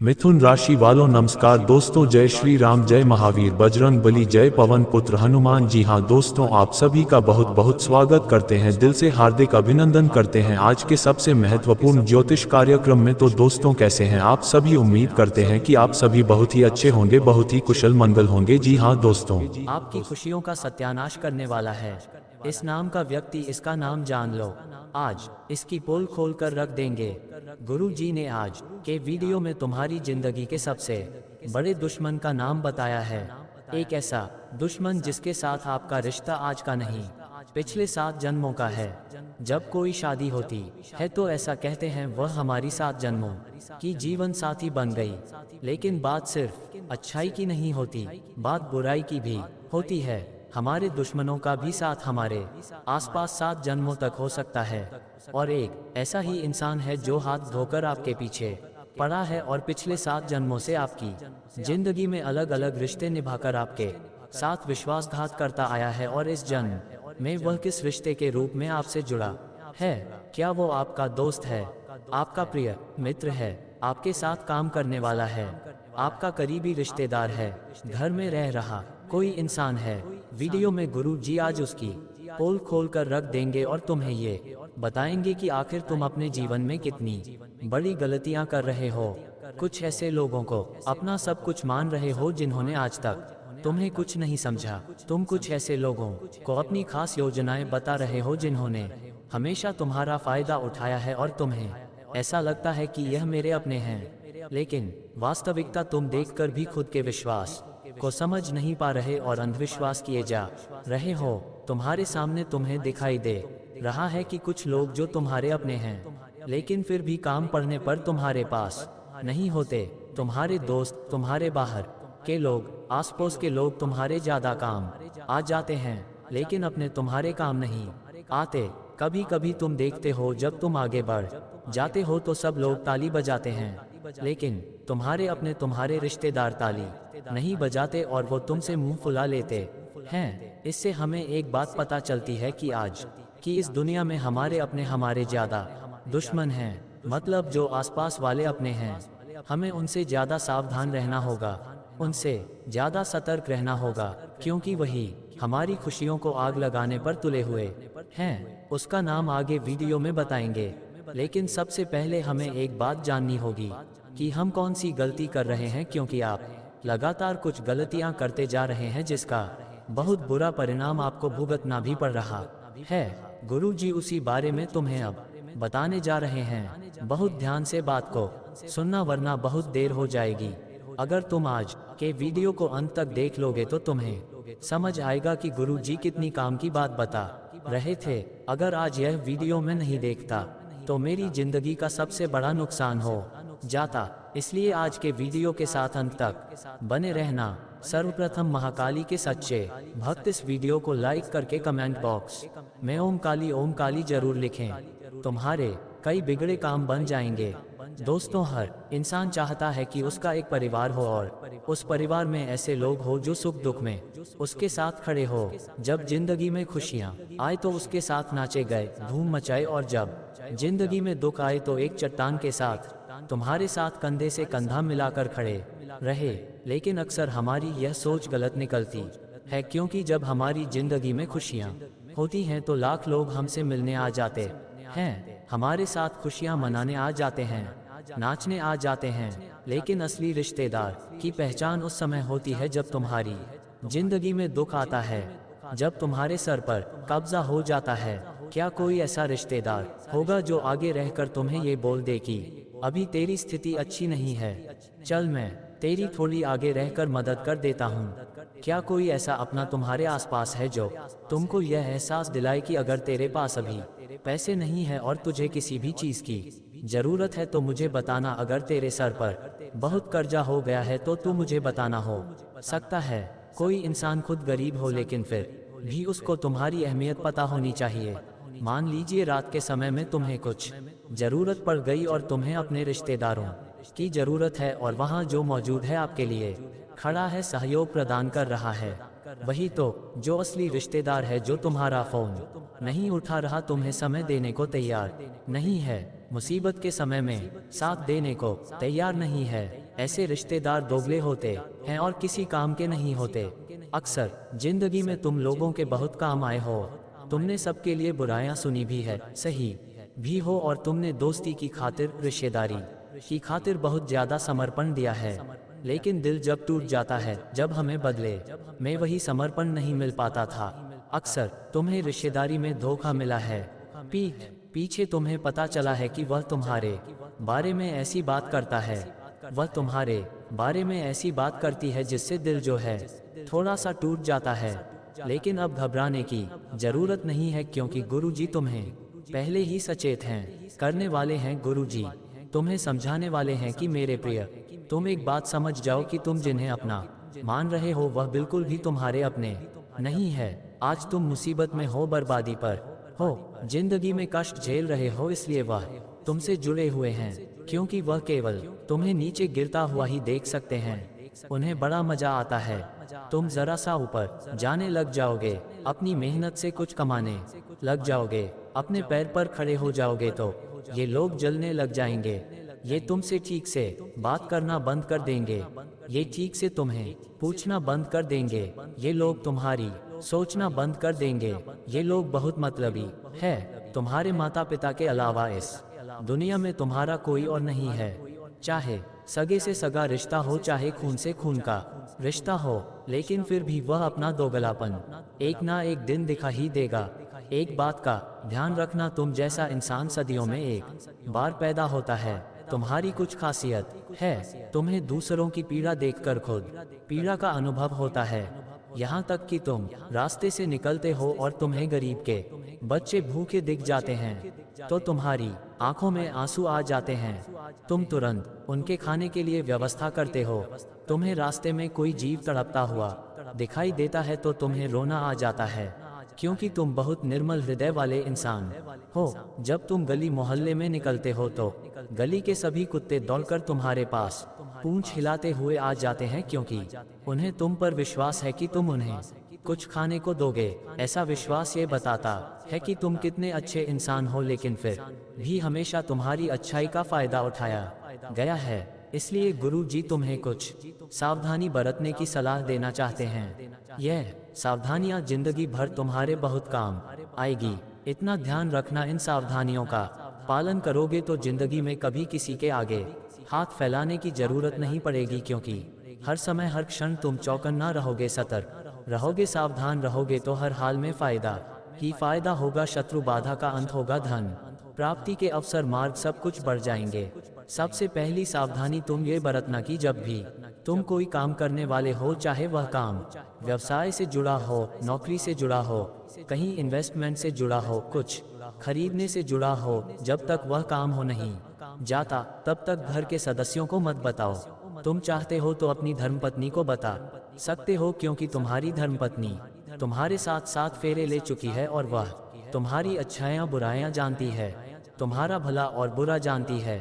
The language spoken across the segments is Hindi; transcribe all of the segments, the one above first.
मिथुन राशि वालों नमस्कार दोस्तों, जय श्री राम, जय महावीर बजरंग बली, जय पवन पुत्र हनुमान। जी हाँ दोस्तों, आप सभी का बहुत बहुत स्वागत करते हैं, दिल से हार्दिक अभिनंदन करते हैं आज के सबसे महत्वपूर्ण ज्योतिष कार्यक्रम में। तो दोस्तों कैसे हैं आप सभी? उम्मीद करते हैं कि आप सभी बहुत ही अच्छे होंगे, बहुत ही कुशल मंगल होंगे। जी हाँ दोस्तों, आपकी खुशियों का सत्यानाश करने वाला है इस नाम का व्यक्ति, इसका नाम जान लो। आज इसकी पोल खोल कर रख देंगे। गुरु जी ने आज के वीडियो में तुम्हारी जिंदगी के सबसे बड़े दुश्मन का नाम बताया है। एक ऐसा दुश्मन जिसके साथ आपका रिश्ता आज का नहीं, पिछले 7 जन्मों का है। जब कोई शादी होती है तो ऐसा कहते हैं वह हमारी 7 जन्मों की जीवन साथी बन गई। लेकिन बात सिर्फ अच्छाई की नहीं होती, बात बुराई की भी होती है। हमारे दुश्मनों का भी साथ हमारे आसपास 7 जन्मों तक हो सकता है। और एक ऐसा ही इंसान है जो हाथ धोकर आपके पीछे पड़ा है और पिछले 7 जन्मों से आपकी जिंदगी में अलग अलग रिश्ते निभाकर आपके साथ विश्वासघात करता आया है। और इस जन्म में वह किस रिश्ते के रूप में आपसे जुड़ा है? क्या वो आपका दोस्त है, आपका प्रिय मित्र है, आपके साथ काम करने वाला है, आपका करीबी रिश्तेदार है, घर में रह रहा कोई इंसान है? वीडियो में गुरु जी आज उसकी पोल खोल कर रख देंगे और तुम्हें ये बताएंगे कि आखिर तुम अपने जीवन में कितनी बड़ी गलतियां कर रहे हो। कुछ ऐसे लोगों को अपना सब कुछ मान रहे हो जिन्होंने आज तक तुम्हें कुछ नहीं समझा। तुम कुछ ऐसे लोगों को अपनी खास योजनाएं बता रहे हो जिन्होंने हमेशा तुम्हारा फायदा उठाया है और तुम्हें ऐसा लगता है कि यह मेरे अपने हैं। लेकिन वास्तविकता तुम देखकर भी खुद के विश्वास को समझ नहीं पा रहे और अंधविश्वास किए जा रहे हो। तुम्हारे सामने तुम्हें दिखाई दे रहा है कि कुछ लोग जो तुम्हारे अपने हैं, लेकिन फिर भी काम पड़ने पर तुम्हारे पास नहीं होते। तुम्हारे दोस्त, तुम्हारे बाहर के लोग, आसपास के लोग तुम्हारे ज्यादा काम आ जाते हैं, लेकिन अपने तुम्हारे काम नहीं आते। कभी कभी तुम देखते हो जब तुम आगे बढ़ जाते हो तो सब लोग ताली बजाते हैं, लेकिन तुम्हारे अपने, तुम्हारे रिश्तेदार ताली नहीं बजाते और वो तुमसे मुंह फुला लेते हैं। इससे हमें एक बात पता चलती है कि आज की इस दुनिया में हमारे अपने हमारे ज्यादा दुश्मन हैं। मतलब जो आसपास वाले अपने हैं, हमें उनसे ज्यादा सावधान रहना होगा, उनसे ज्यादा सतर्क रहना होगा, क्योंकि वही हमारी खुशियों को आग लगाने पर तुले हुए हैं। उसका नाम आगे वीडियो में बताएंगे, लेकिन सबसे पहले हमें एक बात जाननी होगी कि हम कौन सी गलती कर रहे हैं, क्योंकि आप लगातार कुछ गलतियां करते जा रहे हैं जिसका बहुत बुरा परिणाम आपको भुगतना भी पड़ रहा है। गुरु जी उसी बारे में तुम्हें अब बताने जा रहे हैं। बहुत ध्यान से बात को सुनना, वरना बहुत देर हो जाएगी। अगर तुम आज के वीडियो को अंत तक देख लोगे तो तुम्हें समझ आएगा कि गुरु जी कितनी काम की बात बता रहे थे। अगर आज यह वीडियो में नहीं देखता तो मेरी जिंदगी का सबसे बड़ा नुकसान हो जाता। इसलिए आज के वीडियो के साथ अंत तक बने रहना। सर्वप्रथम महाकाली के सच्चे भक्त इस वीडियो को लाइक करके कमेंट बॉक्स में ओम काली जरूर लिखें। तुम्हारे कई बिगड़े काम बन जाएंगे। दोस्तों, हर इंसान चाहता है कि उसका एक परिवार हो और उस परिवार में ऐसे लोग हो जो सुख दुख में उसके साथ खड़े हो। जब जिंदगी में खुशियां आए तो उसके साथ नाचे गए, धूम मचाए, और जब जिंदगी में दुख आए तो एक चट्टान के साथ तुम्हारे साथ कंधे से कंधा मिलाकर खड़े रहे। लेकिन अक्सर हमारी यह सोच गलत निकलती है, क्योंकि जब हमारी जिंदगी में खुशियां होती हैं तो लाख लोग हमसे मिलने आ जाते हैं, हमारे साथ खुशियां मनाने आ जाते हैं, नाचने आ जाते हैं। लेकिन असली रिश्तेदार की पहचान उस समय होती है जब तुम्हारी जिंदगी में दुख आता है, जब तुम्हारे सर पर कब्जा हो जाता है। क्या कोई ऐसा रिश्तेदार होगा जो आगे रहकर तुम्हें ये बोल दे कि अभी तेरी स्थिति अच्छी नहीं है, चल मैं तेरी थोड़ी आगे रहकर मदद कर देता हूँ? क्या कोई ऐसा अपना तुम्हारे आसपास है जो तुमको यह एहसास दिलाए कि अगर तेरे पास अभी पैसे नहीं है और तुझे किसी भी चीज की जरूरत है तो मुझे बताना। अगर तेरे सर पर बहुत कर्जा हो गया है तो तू मुझे बताना। हो सकता है कोई इंसान खुद गरीब हो, लेकिन फिर भी उसको तुम्हारी अहमियत पता होनी चाहिए। मान लीजिए रात के समय में तुम्हें कुछ जरूरत पड़ गई और तुम्हें अपने रिश्तेदारों की जरूरत है, और वहाँ जो मौजूद है आपके लिए खड़ा है, सहयोग प्रदान कर रहा है, वही तो जो असली रिश्तेदार है, जो तुम्हारा फोन नहीं उठा रहा, तुम्हें समय देने को तैयार नहीं है, मुसीबत के समय में साथ देने को तैयार नहीं है। ऐसे रिश्तेदार दोगले होते हैं और किसी काम के नहीं होते। अक्सर जिंदगी में तुम लोगों के बहुत काम आए हो। तुमने सबके लिए बुराइयां सुनी भी है, सही भी हो, और तुमने दोस्ती की खातिर, रिश्तेदारी की खातिर बहुत ज्यादा समर्पण दिया है। लेकिन दिल जब टूट जाता है, जब हमें बदले में वही समर्पण नहीं मिल पाता था। अक्सर तुम्हें रिश्तेदारी में धोखा मिला है। पीछे तुम्हें पता चला है कि वह तुम्हारे बारे में ऐसी बात करता है, वह तुम्हारे बारे में ऐसी बात करती है जिससे दिल जो है थोड़ा सा टूट जाता है। लेकिन अब घबराने की जरूरत नहीं है, क्योंकि गुरुजी तुम्हें पहले ही सचेत हैं करने वाले हैं। गुरुजी तुम्हें समझाने वाले हैं कि मेरे प्रिय, तुम एक बात समझ जाओ कि तुम जिन्हें अपना मान रहे हो वह बिल्कुल भी तुम्हारे अपने नहीं है। आज तुम मुसीबत में हो, बर्बादी पर हो, जिंदगी में कष्ट झेल रहे हो, इसलिए वह तुमसे जुड़े हुए हैं, क्योंकि वह केवल तुम्हें नीचे गिरता हुआ ही देख सकते हैं। उन्हें बड़ा मजा आता है तुम जरा सा ऊपर जाने लग जाओगे, अपनी मेहनत से कुछ कमाने लग जाओगे, अपने पैर पर खड़े हो जाओगे, तो ये लोग जलने लग जाएंगे। ये तुमसे ठीक से बात करना बंद कर देंगे, ये ठीक से तुम्हें पूछना बंद कर देंगे, ये लोग तुम्हारी सोचना बंद कर देंगे। ये लोग बहुत मतलबी है। तुम्हारे माता पिता के अलावा इस दुनिया में तुम्हारा कोई और नहीं है। चाहे सगे से सगा रिश्ता हो, चाहे खून से खून का रिश्ता हो, लेकिन फिर भी वह अपना दोगलापन एक ना एक दिन दिखा ही देगा। एक बात का ध्यान रखना, तुम जैसा इंसान सदियों में एक बार पैदा होता है। तुम्हारी कुछ खासियत है, तुम्हें दूसरों की पीड़ा देखकर खुद पीड़ा का अनुभव होता है। यहाँ तक कि तुम रास्ते से निकलते हो और तुम्हें गरीब के बच्चे भूखे दिख जाते हैं, तो तुम्हारी आंखों में आंसू आ जाते हैं। तुम तुरंत उनके खाने के लिए व्यवस्था करते हो। तुम्हें रास्ते में कोई जीव तड़पता हुआ दिखाई देता है तो तुम्हें रोना आ जाता है, क्योंकि तुम बहुत निर्मल हृदय वाले इंसान हो। जब तुम गली मोहल्ले में निकलते हो तो गली के सभी कुत्ते दौड़कर तुम्हारे पास पूंछ हिलाते हुए आ जाते हैं, क्योंकि उन्हें तुम पर विश्वास है कि तुम उन्हें कुछ खाने को दोगे। ऐसा विश्वास ये बताता है कि तुम कितने अच्छे इंसान हो, लेकिन फिर भी हमेशा तुम्हारी अच्छाई का फायदा उठाया गया है। इसलिए गुरु जी तुम्हें कुछ सावधानी बरतने की सलाह देना चाहते हैं। यह सावधानियां जिंदगी भर तुम्हारे बहुत काम आएगी। इतना ध्यान रखना, इन सावधानियों का पालन करोगे तो जिंदगी में कभी किसी के आगे हाथ फैलाने की जरूरत नहीं पड़ेगी, क्योंकि हर समय हर क्षण तुम चौकन्ना रहोगे, सतर्क रहोगे, सावधान रहोगे, तो हर हाल में फायदा ही फायदा होगा। शत्रु बाधा का अंत होगा, धन प्राप्ति के अवसर, मार्ग, सब कुछ बढ़ जाएंगे। सबसे पहली सावधानी तुम ये बरतना कि जब भी तुम कोई काम करने वाले हो, चाहे वह काम व्यवसाय से जुड़ा हो, नौकरी से जुड़ा हो, कहीं इन्वेस्टमेंट से जुड़ा हो, कुछ खरीदने से जुड़ा हो, जब तक वह काम हो नहीं जाता तब तक घर के सदस्यों को मत बताओ। तुम चाहते हो तो अपनी धर्मपत्नी को बता सकते हो, क्योंकि तुम्हारी धर्मपत्नी तुम्हारे साथ 7 फेरे ले चुकी है और वह तुम्हारी अच्छाइयाँ बुराइयाँ जानती है, तुम्हारा भला और बुरा जानती है।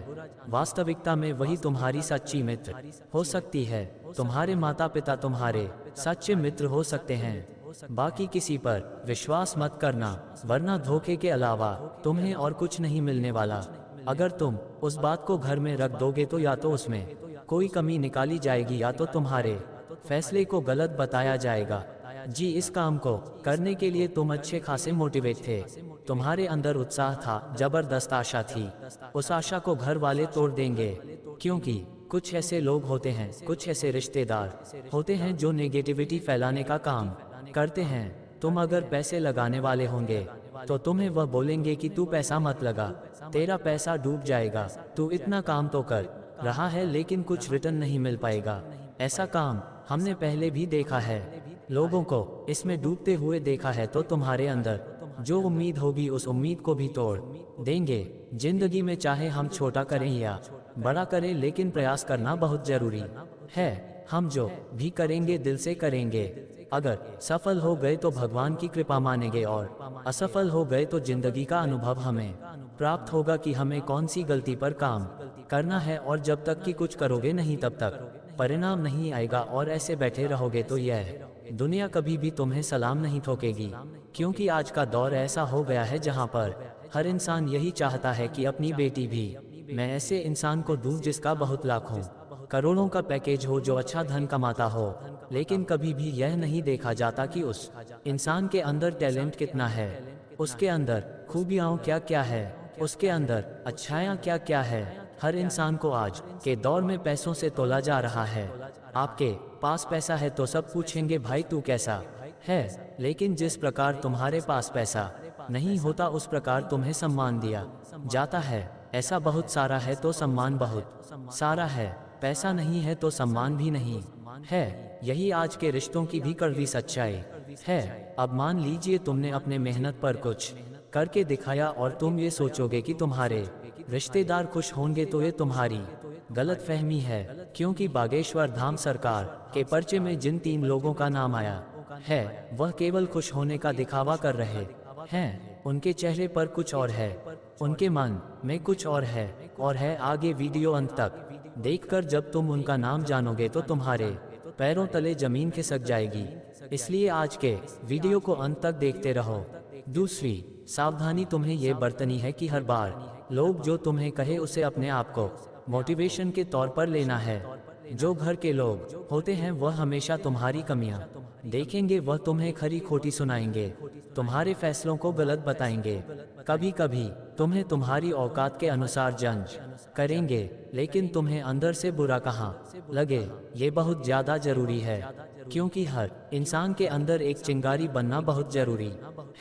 वास्तविकता में वही तुम्हारी सच्ची मित्र हो सकती है। तुम्हारे माता पिता तुम्हारे सच्चे मित्र हो सकते हैं। बाकी किसी पर विश्वास मत करना, वरना धोखे के अलावा तुम्हें और कुछ नहीं मिलने वाला। अगर तुम उस बात को घर में रख दोगे तो या तो उसमें कोई कमी निकाली जाएगी, या तो तुम्हारे फैसले को गलत बताया जाएगा। जी, इस काम को करने के लिए तुम अच्छे खासे मोटिवेट थे, तुम्हारे अंदर उत्साह था, जबरदस्त आशा थी। उस आशा को घर वाले तोड़ देंगे, क्योंकि कुछ ऐसे लोग होते हैं, कुछ ऐसे रिश्तेदार होते हैं जो नेगेटिविटी फैलाने का काम करते हैं। तुम अगर पैसे लगाने वाले होंगे तो तुम्हें वह बोलेंगे कि तू पैसा मत लगा, तेरा पैसा डूब जाएगा, तू इतना काम तो कर रहा है लेकिन कुछ रिटर्न नहीं मिल पाएगा। ऐसा काम हमने पहले भी देखा है, लोगों को इसमें डूबते हुए देखा है। तो तुम्हारे अंदर जो उम्मीद होगी उस उम्मीद को भी तोड़ देंगे। जिंदगी में चाहे हम छोटा करें या बड़ा करें, लेकिन प्रयास करना बहुत जरूरी है। हम जो भी करेंगे दिल से करेंगे। अगर सफल हो गए तो भगवान की कृपा मानेंगे, और असफल हो गए तो जिंदगी का अनुभव हमें प्राप्त होगा कि हमें कौन सी गलती पर काम करना है। और जब तक कि कुछ करोगे नहीं तब तक परिणाम नहीं आएगा, और ऐसे बैठे रहोगे तो यह दुनिया कभी भी तुम्हें सलाम नहीं ठोकेगी। क्योंकि आज का दौर ऐसा हो गया है जहां पर हर इंसान यही चाहता है कि अपनी बेटी भी मैं ऐसे इंसान को दूं जिसका बहुत लाखों करोड़ों का पैकेज हो, जो अच्छा धन कमाता हो, लेकिन कभी भी यह नहीं देखा जाता कि उस इंसान के अंदर टैलेंट कितना है, उसके अंदर खूबियाँ क्या क्या है, उसके अंदर अच्छाइयाँ क्या क्या है। हर इंसान को आज के दौर में पैसों से तोला जा रहा है। आपके पास पैसा है तो सब पूछेंगे भाई तू कैसा है, लेकिन जिस प्रकार तुम्हारे पास पैसा नहीं होता उस प्रकार तुम्हें सम्मान दिया जाता है। ऐसा बहुत सारा है तो सम्मान बहुत सारा है, पैसा नहीं है तो सम्मान भी नहीं है। यही आज के रिश्तों की भी कड़वी सच्चाई है। अब मान लीजिए तुमने अपने मेहनत पर कुछ करके दिखाया और तुम ये सोचोगे कि तुम्हारे रिश्तेदार खुश होंगे, तो ये तुम्हारी गलत फहमी है। क्योंकि बागेश्वर धाम सरकार के पर्चे में जिन 3 लोगों का नाम आया है, वह केवल खुश होने का दिखावा कर रहे हैं। उनके चेहरे पर कुछ और है, उनके मन में कुछ और है आगे वीडियो अंत तक देखकर जब तुम उनका नाम जानोगे तो तुम्हारे पैरों तले जमीन खिसक जाएगी। इसलिए आज के वीडियो को अंत तक देखते रहो। दूसरी सावधानी तुम्हें ये बरतनी है कि हर बार लोग जो तुम्हें कहे उसे अपने आप को मोटिवेशन के तौर पर लेना है। जो घर के लोग होते हैं वह हमेशा तुम्हारी कमियां देखेंगे, वह तुम्हें खरी खोटी सुनाएंगे, तुम्हारे फैसलों को गलत बताएंगे, कभी कभी तुम्हें तुम्हारी औकात के अनुसार जज करेंगे, लेकिन तुम्हें अंदर से बुरा कहाँ लगे ये बहुत ज्यादा जरूरी है। क्योंकि हर इंसान के अंदर एक चिंगारी बनना बहुत जरूरी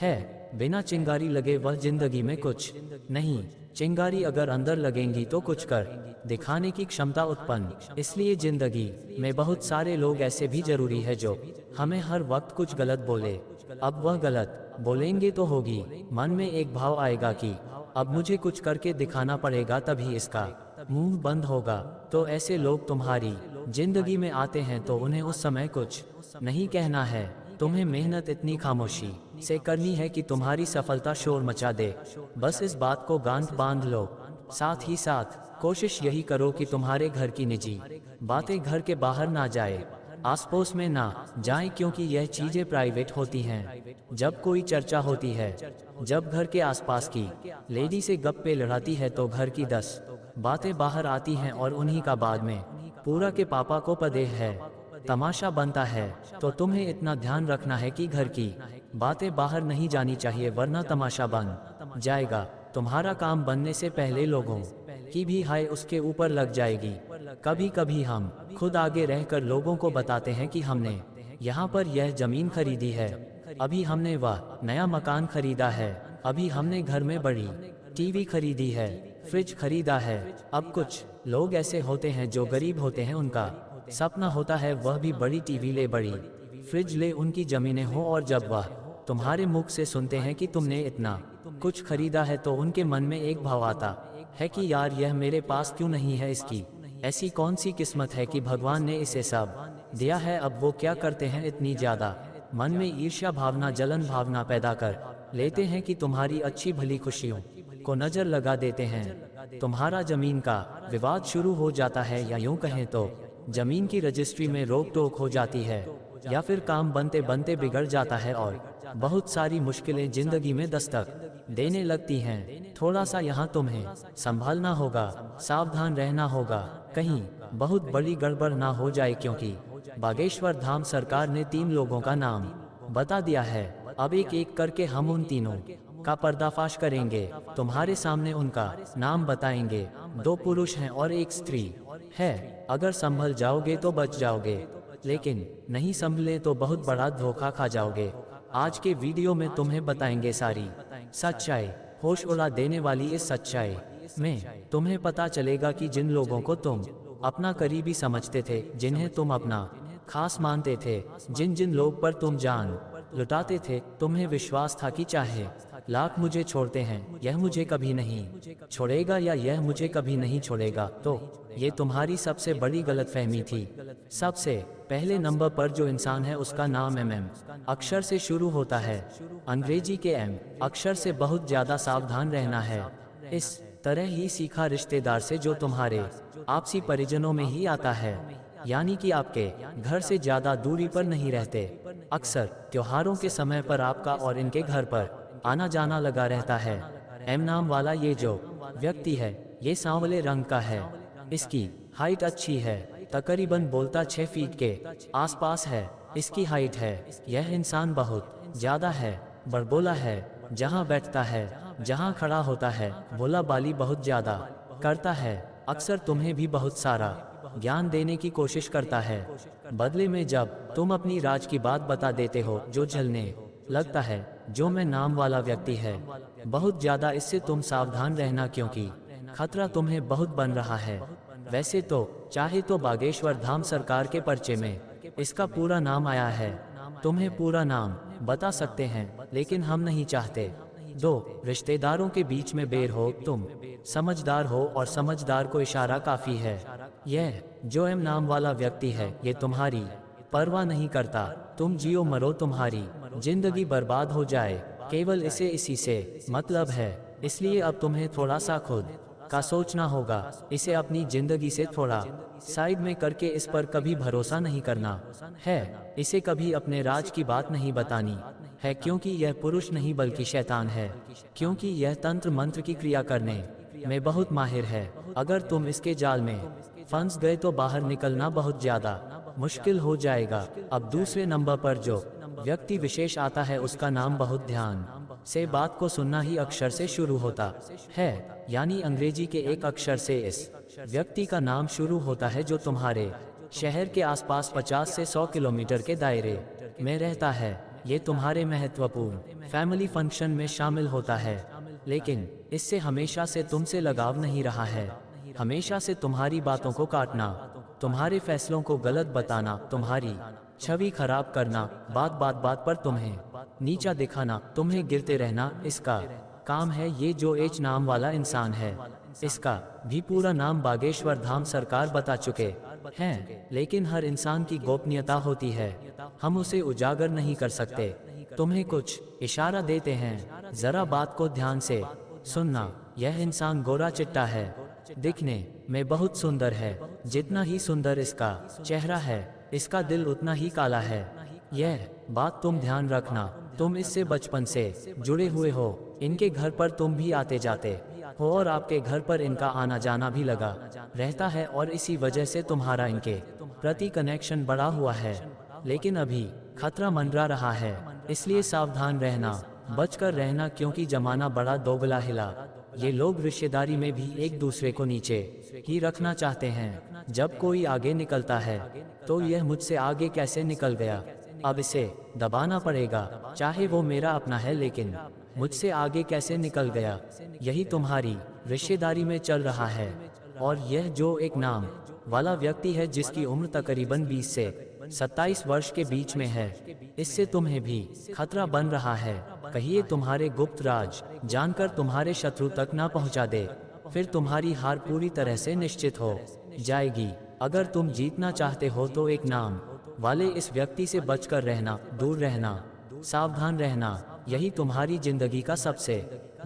है। बिना चिंगारी लगे वह जिंदगी में कुछ नहीं। चिंगारी अगर अंदर लगेंगी तो कुछ कर दिखाने की क्षमता उत्पन्न। इसलिए जिंदगी में बहुत सारे लोग ऐसे भी जरूरी है जो हमें हर वक्त कुछ गलत बोले। अब वह गलत बोलेंगे तो होगी मन में एक भाव आएगा कि अब मुझे कुछ करके दिखाना पड़ेगा तभी इसका मुंह बंद होगा। तो ऐसे लोग तुम्हारी जिंदगी में आते हैं तो उन्हें उस समय कुछ नहीं कहना है। तुम्हें मेहनत इतनी खामोशी से करनी है कि तुम्हारी सफलता शोर मचा दे। बस इस बात को गांठ बांध लो। साथ ही साथ कोशिश यही करो कि तुम्हारे घर की निजी बातें घर के बाहर ना जाए, आस पड़ोस में ना जाए, क्योंकि यह चीजें प्राइवेट होती हैं। जब कोई चर्चा होती है, जब घर के आसपास की लेडी से गप्पे लड़ाती है तो घर की 10 बातें बाहर आती हैं और उन्हीं का बाद में पूरा के पापा को पदेह है तमाशा बनता है। तो तुम्हें इतना ध्यान रखना है कि घर की बातें बाहर नहीं जानी चाहिए, वरना तमाशा बन जाएगा। तुम्हारा काम बनने से पहले लोगों की भी हाय उसके ऊपर लग जाएगी। कभी कभी हम खुद आगे रहकर लोगों को बताते हैं कि हमने यहाँ पर यह जमीन खरीदी है, अभी हमने वह नया मकान खरीदा है, अभी हमने घर में बड़ी टीवी खरीदी है, फ्रिज खरीदा है। अब कुछ लोग ऐसे होते हैं जो गरीब होते हैं, उनका सपना होता है वह भी बड़ी टीवी ले, बड़ी फ्रिज ले, उनकी जमीनें हो, और जब वह तुम्हारे मुख से सुनते हैं कि तुमने इतना कुछ खरीदा है तो उनके मन में एक भाव आता है कि यार यह मेरे पास क्यों नहीं है, इसकी ऐसी कौन सी किस्मत है कि भगवान ने इसे सब दिया है। अब वो क्या करते हैं, इतनी ज्यादा मन में ईर्ष्या भावना, जलन भावना पैदा कर लेते हैं कि तुम्हारी अच्छी भली खुशियों को नजर लगा देते हैं। तुम्हारा जमीन का विवाद शुरू हो जाता है, या यूं कहें तो जमीन की रजिस्ट्री में रोक टोक हो जाती है, या फिर काम बनते बनते बिगड़ जाता है और बहुत सारी मुश्किलें जिंदगी में दस्तक देने लगती हैं। थोड़ा सा यहाँ तुम्हें संभालना होगा, सावधान रहना होगा, कहीं बहुत बड़ी गड़बड़ ना हो जाए, क्योंकि बागेश्वर धाम सरकार ने 3 लोगों का नाम बता दिया है। अब एक एक करके हम उन तीनों का पर्दाफाश करेंगे, तुम्हारे सामने उनका नाम बताएंगे। 2 पुरुष हैं और 1 स्त्री है। अगर संभल जाओगे तो बच जाओगे, लेकिन नहीं संभले तो बहुत बड़ा धोखा खा जाओगे। आज के वीडियो में तुम्हें बताएंगे सारी सच्चाई। होश उड़ा देने वाली इस सच्चाई में तुम्हें पता चलेगा कि जिन लोगों को तुम अपना करीबी समझते थे, जिन्हें तुम अपना खास मानते थे, जिन जिन लोग पर तुम जान लुटाते थे, तुम्हें विश्वास था कि चाहे लाख मुझे छोड़ते हैं, यह मुझे कभी नहीं छोड़ेगा, या यह मुझे कभी नहीं छोड़ेगा। तो ये तुम्हारी सबसे बड़ी गलतफहमी थी। सबसे पहले नंबर पर जो इंसान है उसका नाम MM अक्षर से शुरू होता है। अंग्रेजी के M अक्षर से बहुत ज्यादा सावधान रहना है। इस तरह ही सीखा रिश्तेदार से जो तुम्हारे आपसी परिजनों में ही आता है, यानी कि आपके घर से ज्यादा दूरी पर नहीं रहते। अक्सर त्योहारों के समय पर आपका और इनके घर पर आना जाना लगा रहता है। M नाम वाला ये जो व्यक्ति है, ये सांवले रंग का है, इसकी हाइट अच्छी है, तकरीबन बोलता 6 फीट के आसपास है। इसकी हाइट है। यह इंसान बहुत ज्यादा है, बड़बोला है। जहाँ बैठता है, जहाँ खड़ा होता है, बोला बाली बहुत ज्यादा करता है। अक्सर तुम्हें भी बहुत सारा ज्ञान देने की कोशिश करता है। बदले में जब तुम अपनी राज की बात बता देते हो, जो जलने लगता है। जो मैं नाम वाला व्यक्ति है, बहुत ज्यादा। इससे तुम सावधान रहना, क्योंकि खतरा तुम्हें बहुत बन रहा है। वैसे तो चाहे तो बागेश्वर धाम सरकार के पर्चे में इसका पूरा नाम आया है। तुम्हें पूरा नाम बता सकते हैं, लेकिन हम नहीं चाहते दो रिश्तेदारों के बीच में बेर हो। तुम समझदार हो और समझदार को इशारा काफी है। यह जो एम नाम वाला व्यक्ति है, ये तुम्हारी परवाह नहीं करता। तुम जियो मरो, तुम्हारी जिंदगी बर्बाद हो जाए, केवल इसी से मतलब है। इसलिए अब तुम्हें थोड़ा सा खुद का सोचना होगा। इसे अपनी जिंदगी से थोड़ा साइड में करके इस पर कभी भरोसा नहीं करना है। इसे कभी अपने राज की बात नहीं बतानी है, क्योंकि यह पुरुष नहीं बल्कि शैतान है। क्योंकि यह तंत्र मंत्र की क्रिया करने में बहुत माहिर है। अगर तुम इसके जाल में फंस गए तो बाहर निकलना बहुत ज्यादा मुश्किल हो जाएगा। अब दूसरे नंबर पर जो व्यक्ति विशेष आता है, उसका नाम बहुत ध्यान से बात को सुनना ही अक्षर से शुरू होता है। यानी अंग्रेजी के एक अक्षर से इस व्यक्ति का नाम शुरू होता है, जो तुम्हारे शहर के आसपास 50 से 100 किलोमीटर के दायरे में रहता है। ये तुम्हारे महत्वपूर्ण फैमिली फंक्शन में शामिल होता है, लेकिन इससे हमेशा से तुमसे लगाव नहीं रहा है। हमेशा से तुम्हारी बातों को काटना, तुम्हारे फैसलों को गलत बताना, तुम्हारी छवि खराब करना, बात पर तुम्हें नीचा दिखाना, तुम्हें गिरते रहना, इसका काम है। ये जो एच नाम वाला इंसान है, इसका भी पूरा नाम बागेश्वर धाम सरकार बता चुके हैं, लेकिन हर इंसान की गोपनीयता होती है। हम उसे उजागर नहीं कर सकते। तुम्हें कुछ इशारा देते हैं, जरा बात को ध्यान से सुनना। यह इंसान गोरा चिट्टा है, दिखने में बहुत सुंदर है। जितना ही सुंदर इसका चेहरा है, इसका दिल उतना ही काला है। यह बात तुम ध्यान रखना। तुम इससे बचपन से जुड़े हुए हो। इनके घर पर तुम भी आते जाते हो और आपके घर पर इनका आना जाना भी लगा रहता है, और इसी वजह से तुम्हारा इनके प्रति कनेक्शन बढ़ा हुआ है। लेकिन अभी खतरा मंडरा रहा है, इसलिए सावधान रहना, बचकर रहना, क्योंकि जमाना बड़ा दोगला हिला। ये लोग रिश्तेदारी में भी एक दूसरे को नीचे ही रखना चाहते हैं। जब कोई आगे निकलता है तो यह मुझसे आगे कैसे निकल गया, अब इसे दबाना पड़ेगा, चाहे वो मेरा अपना है, लेकिन मुझसे आगे कैसे निकल गया। यही तुम्हारी रिश्तेदारी में चल रहा है। और यह जो एक नाम वाला व्यक्ति है, जिसकी उम्र तकरीबन 20 से 27 वर्ष के बीच में है, इससे तुम्हें भी खतरा बन रहा है। कहिए तुम्हारे गुप्त राज जानकर तुम्हारे शत्रु तक ना पहुंचा दे, फिर तुम्हारी हार पूरी तरह से निश्चित हो जाएगी। अगर तुम जीतना चाहते हो तो एक नाम वाले इस व्यक्ति से बचकर रहना, दूर रहना, सावधान रहना। यही तुम्हारी जिंदगी का सबसे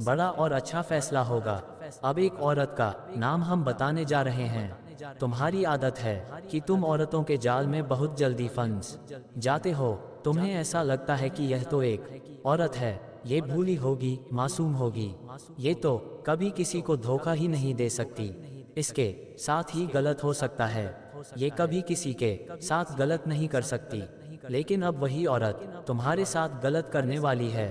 बड़ा और अच्छा फैसला होगा। अब एक औरत का नाम हम बताने जा रहे हैं। तुम्हारी आदत है कि तुम औरतों के जाल में बहुत जल्दी फंस जाते हो। तुम्हें ऐसा लगता है कि यह तो एक औरत है, ये भूली होगी, मासूम होगी, ये तो कभी किसी को धोखा ही नहीं दे सकती, इसके साथ ही गलत हो सकता है, ये कभी किसी के साथ गलत नहीं कर सकती। लेकिन अब वही औरत तुम्हारे साथ गलत करने वाली है।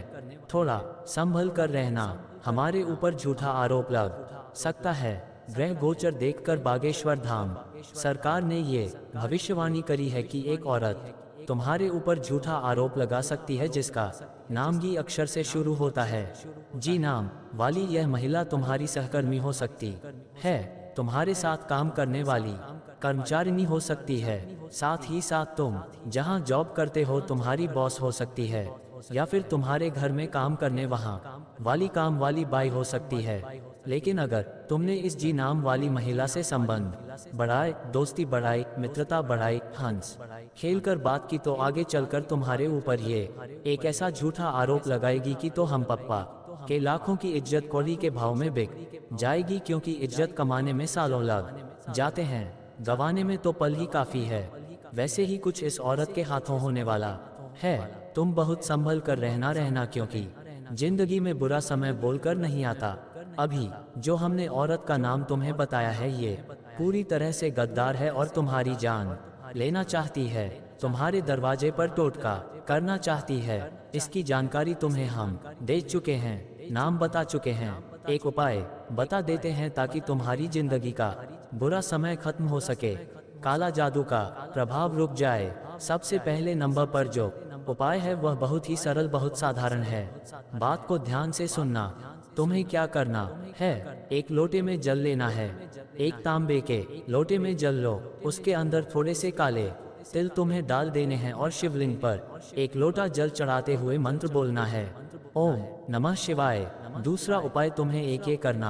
थोड़ा संभल कर रहना, हमारे ऊपर झूठा आरोप लग सकता है। ग्रह गोचर देखकर बागेश्वर धाम सरकार ने ये भविष्यवाणी करी है कि एक औरत तुम्हारे ऊपर झूठा आरोप लगा सकती है, जिसका नाम जी अक्षर से शुरू होता है। जी नाम वाली यह महिला तुम्हारी सहकर्मी हो सकती है, तुम्हारे साथ काम करने वाली कर्मचारिणी हो सकती है, साथ ही साथ तुम जहां जॉब करते हो तुम्हारी बॉस हो सकती है, या फिर तुम्हारे घर में काम करने वहां वाली काम वाली बाई हो सकती है। लेकिन अगर तुमने इस जी नाम वाली महिला से संबंध बढ़ाए, दोस्ती बढ़ाई, मित्रता बढ़ाई, हंस खेल कर बात की, तो आगे चलकर तुम्हारे ऊपर ये एक ऐसा झूठा आरोप लगाएगी कि तो हम पप्पा के लाखों की इज्जत कौड़ी के भाव में बिक जाएगी। क्योंकि इज्जत कमाने में सालों लग जाते हैं, गवाने में तो पल ही काफी है। वैसे ही कुछ इस औरत के हाथों होने वाला है। तुम बहुत संभल कर रहना, क्योंकि जिंदगी में बुरा समय बोलकर नहीं आता। अभी जो हमने औरत का नाम तुम्हें बताया है, ये पूरी तरह से गद्दार है और तुम्हारी जान लेना चाहती है। तुम्हारे दरवाजे पर टोटका करना चाहती है। इसकी जानकारी तुम्हें हम दे चुके हैं, नाम बता चुके हैं। एक उपाय बता देते हैं ताकि तुम्हारी जिंदगी का बुरा समय खत्म हो सके, काला जादू का प्रभाव रुक जाए। सबसे पहले नंबर पर जो उपाय है वह बहुत ही सरल, बहुत साधारण है। बात को ध्यान से सुनना। तुम्हें क्या करना है, एक लोटे में जल लेना है। एक तांबे के लोटे में जल लो, उसके अंदर थोड़े से काले तिल तुम्हें डाल देने हैं और शिवलिंग पर एक लोटा जल चढ़ाते हुए मंत्र बोलना है, ओम नमः शिवाय। दूसरा उपाय तुम्हें एक ये करना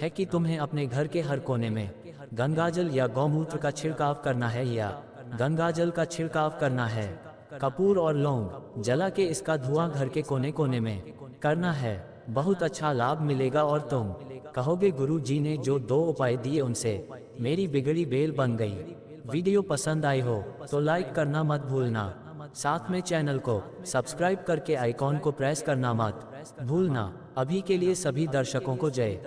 है कि तुम्हें अपने घर के हर कोने में गंगाजल या गौमूत्र का छिड़काव करना है, या गंगाजल का छिड़काव करना है। कपूर और लौंग जला के इसका धुआं घर के कोने कोने में करना है। बहुत अच्छा लाभ मिलेगा और तुम कहोगे गुरु जी ने जो 2 उपाय दिए उनसे मेरी बिगड़ी बेल बन गई। वीडियो पसंद आई हो तो लाइक करना मत भूलना, साथ में चैनल को सब्सक्राइब करके आइकॉन को प्रेस करना मत भूलना। अभी के लिए सभी दर्शकों को जय